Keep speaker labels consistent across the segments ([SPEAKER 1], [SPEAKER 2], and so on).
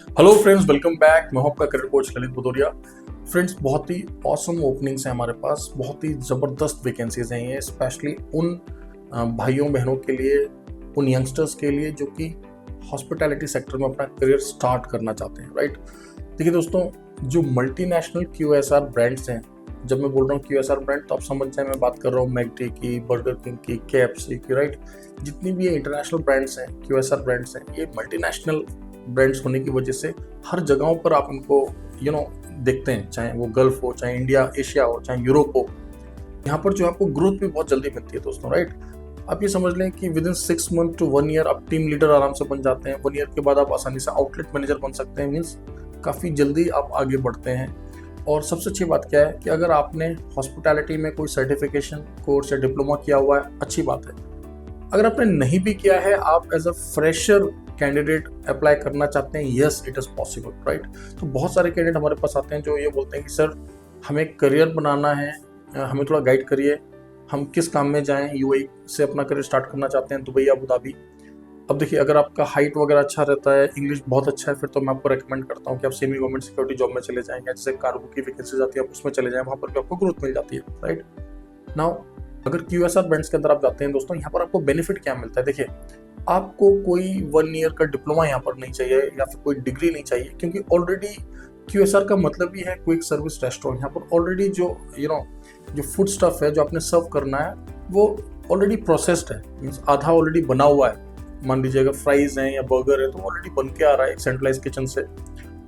[SPEAKER 1] Hello friends, welcome back. मैं हूं आपका career coach Lalit Bhadauria. Friends, बहुत ही ऑसम ओपनिंग्स हैं हमारे पास, बहुत ही ज़बरदस्त वैकेंसीज हैं ये, स्पेशली उन भाइयों बहनों के लिए, उन यंगस्टर्स के लिए जो कि हॉस्पिटैलिटी सेक्टर में अपना करियर स्टार्ट करना चाहते हैं, राइट। देखिए दोस्तों, जो मल्टीनेशनल QSR ब्रांड्स हैं, जब मैं बोल रहा हूँ QSR ब्रांड तो आप समझ जाए मैं बात कर रहा हूँ मैकडी की, बर्गर किंग की, KFC की, राइट। जितनी भी ये इंटरनेशनल ब्रांड्स हैं, QSR ब्रांड्स हैं, ये मल्टीनेशनल ब्रांड्स होने की वजह से हर जगहों पर आप इनको देखते हैं, चाहे वो गल्फ हो, चाहे इंडिया एशिया हो, चाहे यूरोप हो। यहाँ पर जो आपको ग्रोथ भी बहुत जल्दी मिलती है दोस्तों, राइट। आप ये समझ लें कि within 6 month to 1 year आप टीम लीडर आराम से बन जाते हैं। 1 ईयर के बाद आप आसानी से आउटलेट मैनेजर बन सकते हैं। मीन्स काफ़ी जल्दी आप आगे बढ़ते हैं। और सबसे अच्छी बात क्या है कि अगर आपने हॉस्पिटैलिटी में कोई सर्टिफिकेशन कोर्स या डिप्लोमा किया हुआ है, अच्छी बात है। अगर आपने नहीं भी किया है, आप as a fresher candidate apply करना चाहते हैं, yes it is possible, right. तो बहुत सारे कैंडिडेट हमारे पास आते हैं जो ये बोलते हैं कि सर हमें करियर बनाना है, हमें थोड़ा गाइड करिए, हम किस काम में जाएं। UAE से अपना करियर स्टार्ट करना चाहते हैं, दुबई, अबू धाबी। अब देखिए, अगर आपका हाइट वगैरह अच्छा रहता है, इंग्लिश बहुत अच्छा है, फिर तो मैं आपको रेकमेंड करता हूँ कि आप सेमी गवर्नमेंट सिक्योरिटी जॉब में चले जाएं, या जैसे कार्गो की वैकेंसीज आती है आप उसमें चले जाएं, वहाँ पर भी आपको ग्रोथ मिल जाती है, राइट। नाउ अगर QSR ब्रांड्स के अंदर आप जाते हैं दोस्तों, यहाँ पर आपको बेनिफिट क्या मिलता है। देखिए, आपको कोई 1 ईयर का डिप्लोमा यहाँ पर नहीं चाहिए या फिर कोई डिग्री नहीं चाहिए, क्योंकि ऑलरेडी QSR का मतलब ही है क्विक सर्विस रेस्टोरेंट। यहाँ पर ऑलरेडी जो जो फूड स्टफ है जो आपने सर्व करना है वो ऑलरेडी प्रोसेस्ड है, मीन्स आधा ऑलरेडी बना हुआ है। मान लीजिए अगर फ्राइज हैं या बर्गर है तो ऑलरेडी बन के आ रहा है एक सेंट्रलाइज किचन से,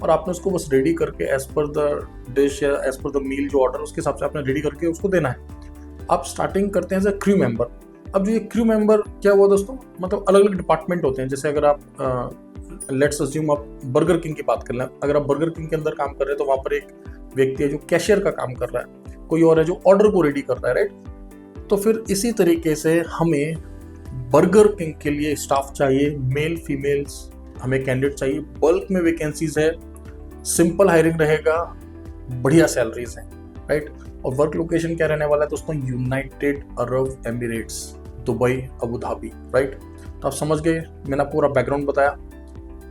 [SPEAKER 1] और आपने उसको बस रेडी करके एज पर द डिश या एज पर द मील जो ऑर्डर उसके हिसाब से आपने रेडी करके उसको देना है। आप स्टार्टिंग करते हैं एज अ क्रू मेंबर। अब जो ये क्रू मेंबर क्या हुआ दोस्तों, मतलब अलग अलग डिपार्टमेंट होते हैं। जैसे अगर आप लेट्स अज्यूम आप बर्गर किंग की बात कर लें, अगर आप बर्गर किंग के अंदर काम कर रहे हैं तो वहाँ पर एक व्यक्ति है जो कैशियर का काम कर रहा है, कोई और है जो ऑर्डर को रेडी कर रहा है, राइट। तो फिर इसी तरीके से हमें बर्गर किंग के लिए स्टाफ चाहिए, मेल फीमेल्स हमें कैंडिडेट चाहिए। बल्क में वैकेंसीज है, सिंपल हायरिंग रहेगा, बढ़िया सैलरीज हैं, राइट। और वर्क लोकेशन क्या रहने वाला है दोस्तों, United Arab Emirates, Dubai, Abu Dhabi, right. तो आप समझ गए, मैंने आपको पूरा बैकग्राउंड बताया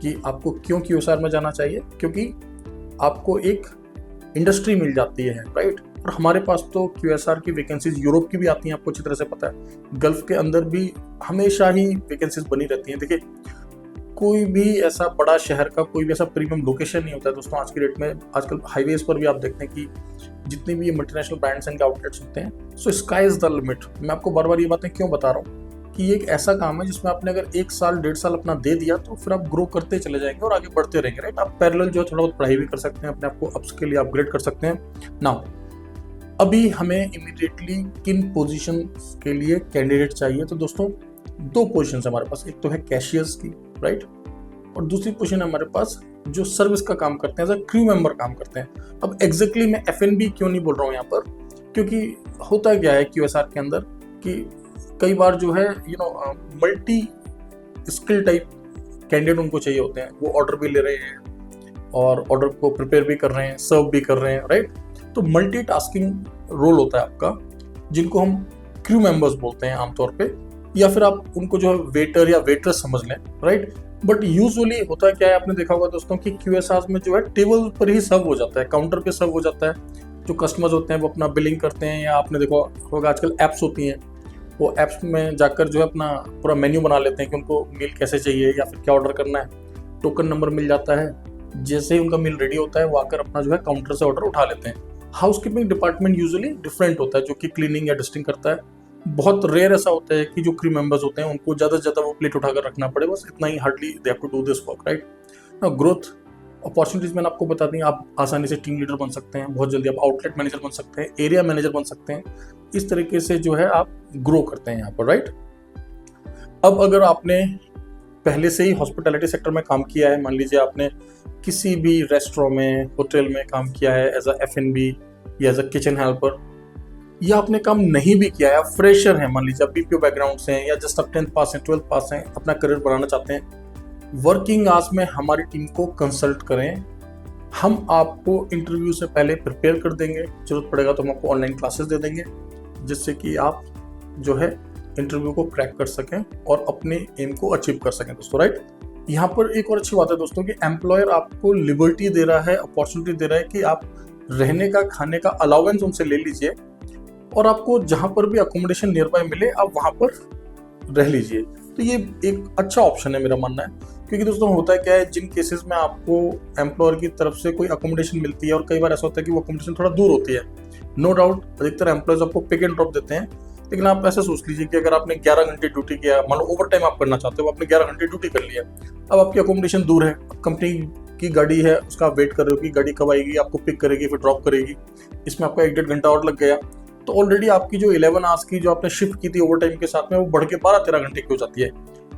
[SPEAKER 1] कि आपको क्यों QSR में जाना चाहिए, क्योंकि आपको एक इंडस्ट्री मिल जाती है, राइट। और हमारे पास तो QSR की वैकेंसीज यूरोप की भी आती हैं, आपको अच्छी तरह से पता है। गल्फ के अंदर भी हमेशा ही वैकेंसीज बनी रहती हैं। देखिए, कोई भी ऐसा बड़ा शहर का कोई भी ऐसा प्रीमियम लोकेशन नहीं होता है दोस्तों आज की डेट में। आजकल हाईवेज पर भी आप देखते हैं कि जितनी भी ये मल्टीनेशनल ब्रांड्स एंड आउटलेट्स होते हैं, सो स्काई इज द लिमिट। मैं आपको बार बार ये बातें क्यों बता रहा हूँ कि ये एक ऐसा काम है जिसमें आपने अगर 1 साल 1.5 साल अपना दे दिया तो फिर आप ग्रो करते चले जाएंगे और आगे बढ़ते रहेंगे, राइट। आप पैरेलल जो है थोड़ा बहुत पढ़ाई भी कर सकते हैं, अपने आप को अपस्किल या अपग्रेड कर सकते हैं। नाउ अभी हमें इमीडिएटली किन पोजीशन के लिए कैंडिडेट चाहिए, तो दोस्तों 2 पोजीशन हमारे पास, एक तो है कैशियर्स की, राइट, और दूसरी पोजीशन है हमारे पास जो सर्विस का काम करते हैं, एज अ क्रू मेंबर काम करते हैं। अब एग्जैक्टली मैं F&B क्यों नहीं बोल रहा हूँ यहाँ पर, क्योंकि होता क्या है QSR के अंदर कि कई बार जो है मल्टी स्किल टाइप कैंडिडेट उनको चाहिए होते हैं। वो ऑर्डर भी ले रहे हैं और ऑर्डर को प्रिपेयर भी कर रहे हैं, सर्व भी कर रहे हैं, राइट। तो मल्टीटास्किंग रोल होता है आपका, जिनको हम क्रू मेंबर्स बोलते हैं आमतौर पे, या फिर आप उनको जो है वेटर या वेट्रेस समझ लें, राइट। बट यूजुअली होता क्या है, आपने देखा होगा दोस्तों कि QSR में जो है टेबल पर ही सर्व हो जाता है, काउंटर पे सर्व हो जाता है। जो कस्टमर्स होते हैं वो अपना बिलिंग करते हैं, या आपने देखा होगा आजकल ऐप्स होती हैं, वो ऐप्स में जाकर जो है अपना पूरा मेन्यू बना लेते हैं कि उनको मील कैसे चाहिए या फिर क्या ऑर्डर करना है। टोकन नंबर मिल जाता है, जैसे ही उनका मील रेडी होता है वो आकर अपना जो है काउंटर से ऑर्डर उठा लेते हैं। हाउसकीपिंग डिपार्टमेंट यूजुअली डिफरेंट होता है, जो कि क्लीनिंग या डस्टिंग करता है। बहुत रेयर ऐसा होता है कि जो क्रू मेंबर्स होते हैं उनको ज़्यादा से ज़्यादा वो प्लेट उठाकर रखना पड़े, बस इतना ही, hardly they have to do this work, right. Growth opportunities मैंने आपको बता दी, आप आसानी से टीम लीडर बन सकते हैं, बहुत जल्दी आप आउटलेट मैनेजर बन सकते हैं, एरिया मैनेजर बन सकते हैं। इस तरीके से जो है आप ग्रो करते हैं यहाँ पर, राइट। अब अगर आपने पहले से ही हॉस्पिटैलिटी सेक्टर में काम किया है, मान लीजिए आपने किसी भी रेस्टोरेंट में, होटल में काम किया है एज अ F&B या एज अ किचन हेल्पर, या आपने काम नहीं भी किया है, आप फ्रेशर हैं, मान लीजिए आप BPO बैकग्राउंड से हैं, या जस्ट आप 10th पास हैं, 12th पास हैं, अपना करियर बनाना चाहते हैं, वर्किंग आवर्स में हमारी टीम को कंसल्ट करें। हम आपको इंटरव्यू से पहले प्रिपेयर कर देंगे, जरूरत पड़ेगा तो हम आपको ऑनलाइन क्लासेस दे देंगे, जिससे कि आप जो है इंटरव्यू को क्रैक कर सकें और अपने एम को अचीव कर सकें दोस्तों, राइट। यहाँ पर एक और अच्छी बात है दोस्तों कि एम्प्लॉयर आपको लिबर्टी दे रहा है, अपॉर्चुनिटी दे रहा है कि आप रहने का, खाने का अलाउंस उनसे ले लीजिए और आपको जहाँ पर भी अकोमोडेशन नियर बाय मिले आप वहाँ पर रह लीजिए। तो ये एक अच्छा ऑप्शन है मेरा मानना है, क्योंकि दोस्तों होता है क्या है, जिन केसेस में आपको एम्प्लॉयर की तरफ से कोई अकोमोडेशन मिलती है और कई बार ऐसा होता है कि वो अकोमोडेशन थोड़ा दूर होती है, नो डाउट अधिकतर एम्प्लॉयज आपको पिक एंड ड्रॉप देते हैं, लेकिन आप ऐसा सोच लीजिए कि अगर आपने 11 घंटे ड्यूटी किया, मान लो ओवर टाइम आप करना चाहते हो, आपने 11 घंटे ड्यूटी कर लिया, अब आपकी अकोमोडेशन दूर है, कंपनी की गाड़ी है, उसका आप वेट कर रहे हो कि गाड़ी कब आएगी, आपको पिक करेगी फिर ड्रॉप करेगी, इसमें आपका 1-1.5 घंटा और लग गया, तो ऑलरेडी आपकी जो 11 आवर्स की जो आपने शिफ्ट की थी ओवर टाइम के साथ में, वो बढ़ के 12-13 घंटे की हो जाती है।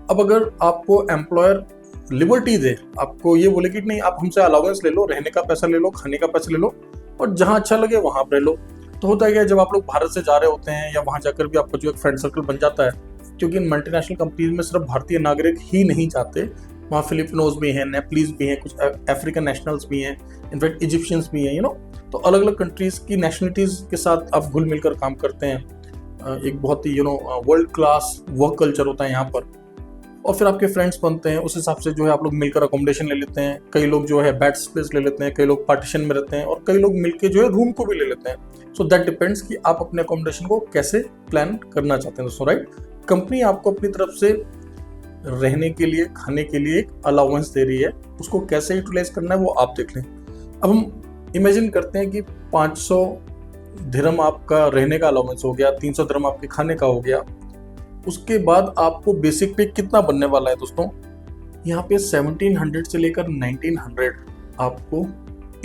[SPEAKER 1] अब अगर आपको एम्प्लॉयर लिबर्टी दे, आपको ये बोले कि नहीं आप हमसे अलाउंस ले लो, रहने का पैसा ले लो, खाने का पैसा ले लो और जहाँ अच्छा लगे वहाँ रह लो, तो होता है क्या, जब आप लोग भारत से जा रहे होते हैं या वहाँ जाकर भी आपका जो एक फ्रेंड सर्कल बन जाता है, क्योंकि इन मल्टीनेशनल कंपनीज में सिर्फ भारतीय नागरिक ही नहीं जाते, वहाँ फिलिपिनोज भी हैं, नेपालीज भी हैं, कुछ अफ्रीकन नेशनल्स भी हैं, इनफैक्ट इजिप्शियंस भी हैं, तो अलग अलग कंट्रीज की नेशनलिटीज के साथ आप घुल मिलकर काम करते हैं। एक बहुत ही वर्ल्ड क्लास वर्क कल्चर होता है यहाँ पर, और फिर आपके फ्रेंड्स बनते हैं, उस हिसाब से जो है आप लोग मिलकर अकोमोडेशन ले लेते हैं, कई लोग जो है बेड स्पेस ले लेते हैं, कई लोग पार्टीशन में रहते हैं और कई लोग मिलकर जो है रूम को भी ले लेते हैं। सो दैट डिपेंड्स कि आप अपने अकोमोडेशन को कैसे प्लान करना चाहते हैं दोस्तों, राइट। कंपनी आपको अपनी तरफ से रहने के लिए, खाने के लिए एक अलाउंस दे रही है, उसको कैसे यूटिलाइज करना है वो आप देख लें। अब हम इमेजिन करते हैं कि 500 दिरहम आपका रहने का अलाउंस हो गया, 300 दिरहम आपके खाने का हो गया, उसके बाद आपको बेसिक पे कितना बनने वाला है दोस्तों, यहाँ पे 1700 से लेकर 1900 आपको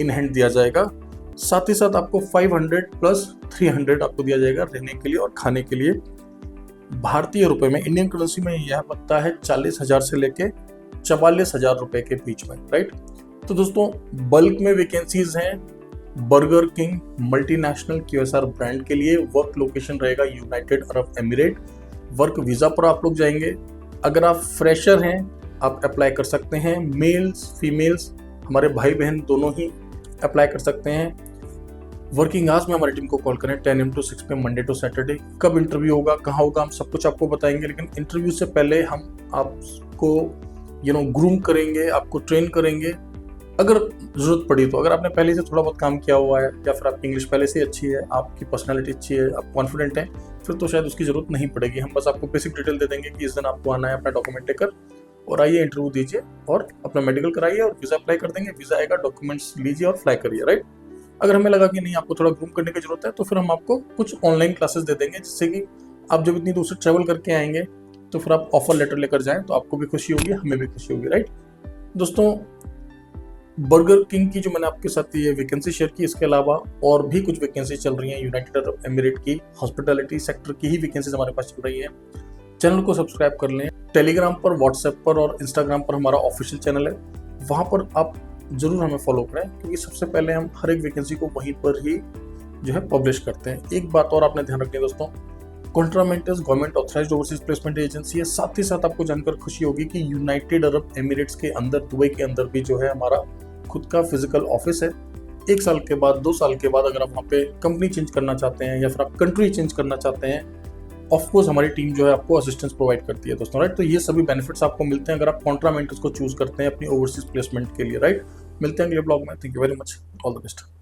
[SPEAKER 1] इन हैंड दिया जाएगा, साथ ही साथ आपको 500 प्लस 300 आपको दिया जाएगा रहने के लिए और खाने के लिए। भारतीय रुपए में, इंडियन करेंसी में यह बनता है 40,000 से लेके 44,000 रुपए के बीच में, राइट। तो दोस्तों बल्क में वैकेंसीज हैं burger king multinational QSR brand के लिए। वर्क लोकेशन रहेगा United Arab emirate. Work visa पर आप लोग जाएंगे। अगर आप फ्रेशर हैं आप अप्लाई कर सकते हैं, मेल्स फीमेल्स हमारे भाई बहन दोनों ही अप्लाई कर सकते हैं। वर्किंग आवर्स में हमारी टीम को कॉल करें 10 AM to 6 PM Monday to Saturday. कब इंटरव्यू होगा, कहाँ होगा, हम सब कुछ आपको बताएंगे, लेकिन इंटरव्यू से पहले हम आपको ग्रूम करेंगे, आपको ट्रेन करेंगे अगर ज़रूरत पड़ी तो। अगर आपने पहले से थोड़ा बहुत काम किया हुआ है या फिर आपकी इंग्लिश पहले से अच्छी है, आपकी पर्सनैलिटी अच्छी है, आप कॉन्फिडेंट हैं, फिर तो शायद उसकी ज़रूरत नहीं पड़ेगी। हम बस आपको बेसिक डिटेल दे देंगे कि इस दिन आपको आना है, अपना डॉक्यूमेंट लेकर और आइए इंटरव्यू दीजिए और अपना मेडिकल कराइए और वीज़ा अप्लाई कर देंगे। वीज़ा आएगा, डॉक्यूमेंट्स लीजिए और फ्लाई करिए, राइट। अगर हमें लगा कि नहीं आपको थोड़ा ग्रूम करने की जरूरत है तो फिर हम आपको कुछ ऑनलाइन क्लासेस दे देंगे, जिससे कि आप जब इतनी दूर से ट्रैवल करके आएंगे तो फिर आप ऑफर लेटर लेकर जाएं तो आपको भी खुशी होगी, हमें भी खुशी होगी, राइट। दोस्तों बर्गर किंग की जो मैंने आपके साथ ये वैकेंसी शेयर की, इसके अलावा और भी कुछ वैकेंसी चल रही हैं यूनाइटेड अरब एमिरेट की, हॉस्पिटैलिटी सेक्टर की ही वैकेंसीज हमारे पास चल रही है। चैनल को सब्सक्राइब कर लें। टेलीग्राम पर, व्हाट्सएप पर और इंस्टाग्राम पर हमारा ऑफिशियल चैनल है, वहाँ पर आप जरूर हमें फॉलो करें, क्योंकि सबसे पहले हम हर एक वैकेंसी को वहीं पर ही जो है पब्लिश करते हैं। एक बात और आपने ध्यान रखनी है दोस्तों, कॉन्ट्रामेंटस government authorised overseas placement agency है। साथ ही साथ आपको जानकर खुशी होगी कि यूनाइटेड अरब एमिरेट्स के अंदर, दुबई के अंदर भी जो है हमारा खुद का फिजिकल ऑफिस है। 1 साल के बाद, 2 साल के बाद अगर आप वहाँ पे कंपनी चेंज करना चाहते हैं या फिर आप कंट्री चेंज करना चाहते हैं, ऑफकोर्स हमारी टीम जो है आपको असिस्टेंस प्रोवाइड करती है दोस्तों, राइट। तो ये सभी बेनिफिट्स आपको मिलते हैं अगर आप कॉन्ट्रामेंटस को चूज करते हैं अपनी ओवरसीज प्लेसमेंट के लिए, राइट। मिलते हैं अगले ब्लॉग में। Thank you very much, all the best.